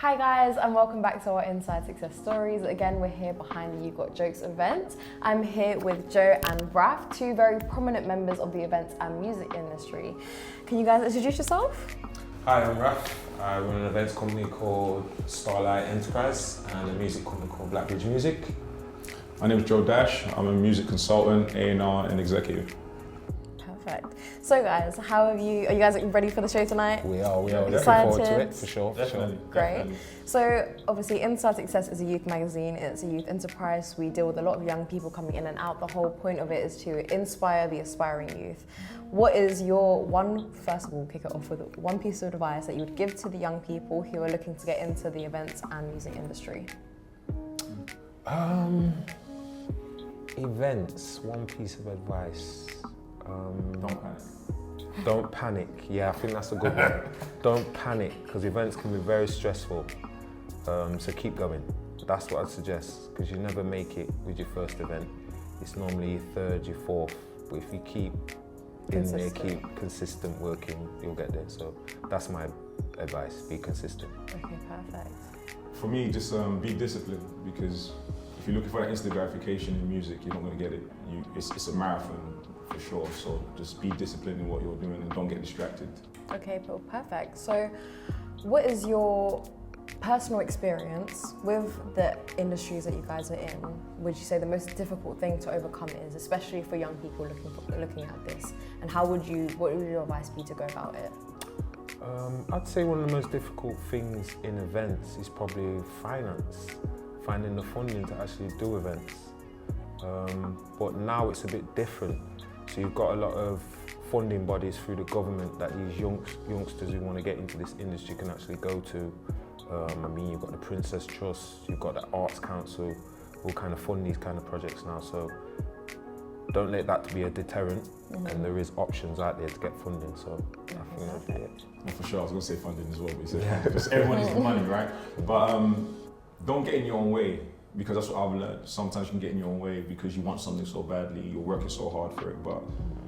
Hi guys, and welcome back to our Inside Success Stories. Again, we're here behind the You Got Jokes event. I'm here with Joe and Raf, two very prominent members of the events and music industry. Can you guys introduce yourself? Hi, I'm Raf. I run an events company called Starlight Enterprise and a music company called Blackbridge Music. My name is Joe Dash. I'm a music consultant, A&R and executive. Perfect. So guys, are you guys ready for the show tonight? We are looking Excited? forward to it, for sure. Definitely. Great. Definitely. So obviously Inside Success is a youth magazine, it's a youth enterprise. We deal with a lot of young people coming in and out. The whole point of it is to inspire the aspiring youth. What is your first of all, kick it off with one piece of advice that you would give to the young people who are looking to get into the events and music industry? Events, one piece of advice. Don't panic. Don't panic. Yeah, I think that's a good one. Don't panic, because events can be very stressful. So keep going. That's what I'd suggest, because you never make it with your first event. It's normally your third, your fourth. But if you keep in there, keep consistent working, you'll get there. So that's my advice, be consistent. Okay, perfect. For me, just be disciplined, because if you're looking for that instant gratification in music, you're not going to get it. It's a marathon for sure. So just be disciplined in what you're doing and don't get distracted. Okay, perfect. So what is your personal experience with the industries that you guys are in? Would you say the most difficult thing to overcome is, especially for young people looking at this? And what would your advice be to go about it? I'd say one of the most difficult things in events is probably finance, finding the funding to actually do events. But now it's a bit different. So you've got a lot of funding bodies through the government that these youngsters who want to get into this industry can actually go to. You've got the Princess Trust, you've got the Arts Council, who kind of fund these kind of projects now. So don't let that be a deterrent, and there is options out there to get funding. So I think that'd be it. Well, for sure, I was going to say funding as well, but you said because everyone needs the money, right? But don't get in your own way, because that's what I've learned. Sometimes you can get in your own way because you want something so badly, you're working so hard for it, but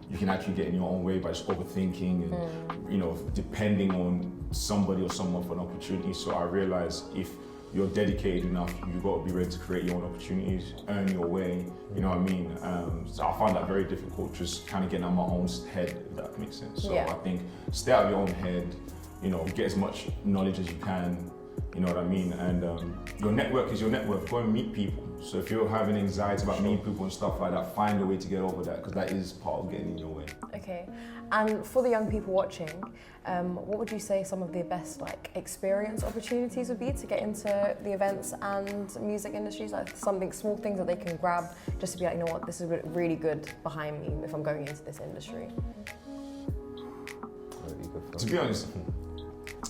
you can actually get in your own way by just overthinking and depending on somebody or someone for an opportunity. So I realized if you're dedicated enough, you've got to be ready to create your own opportunities, earn your way, you know what I mean? So I find that very difficult, just kind of getting out of my own head, if that makes sense. So I think stay out of your own head, get as much knowledge as you can, you know what I mean? And your network is your network. Go and meet people. So if you're having anxiety about meeting people and stuff like that, find a way to get over that, because that is part of getting in your way. Okay, and for the young people watching, what would you say some of the best experience opportunities would be to get into the events and music industries? Like small things that they can grab just to be like, you know what, this is really good behind me if I'm going into this industry. To be honest,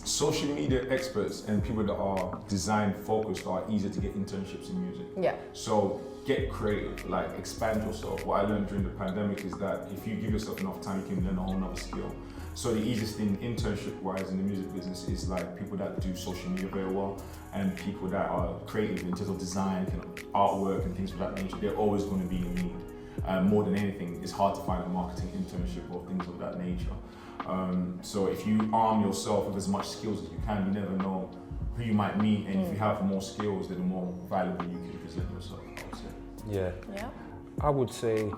social media experts and people that are design focused are easier to get internships in music. Yeah. So get creative, expand yourself. What I learned during the pandemic is that if you give yourself enough time, you can learn a whole nother skill. So the easiest thing internship-wise in the music business is people that do social media very well and people that are creative in terms of design, artwork and things of that nature. They're always going to be in need. More than anything, it's hard to find a marketing internship or things of that nature. So if you arm yourself with as much skills as you can, you never know who you might meet, and if you have more skills, then the more valuable you can present yourself, I would say. Yeah. I would say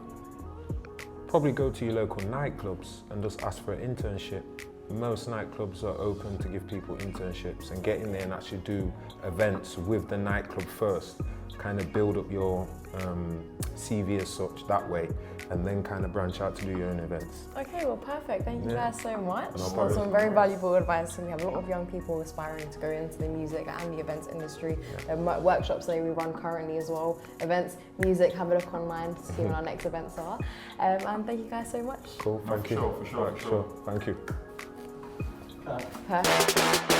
probably go to your local nightclubs and just ask for an internship. Most nightclubs are open to give people internships, and get in there and actually do events with the nightclub first. Kind of build up your CV as such that way, and then kind of branch out to do your own events. Okay, well, perfect. Thank you guys so much. No That's problem. some very valuable advice, and we have a lot of young people aspiring to go into the music and the events industry. There are workshops that we run currently as well. Events, music, have a look online to see when our next events are. And thank you guys so much. Cool, thank you. For sure. Thank you. Perfect.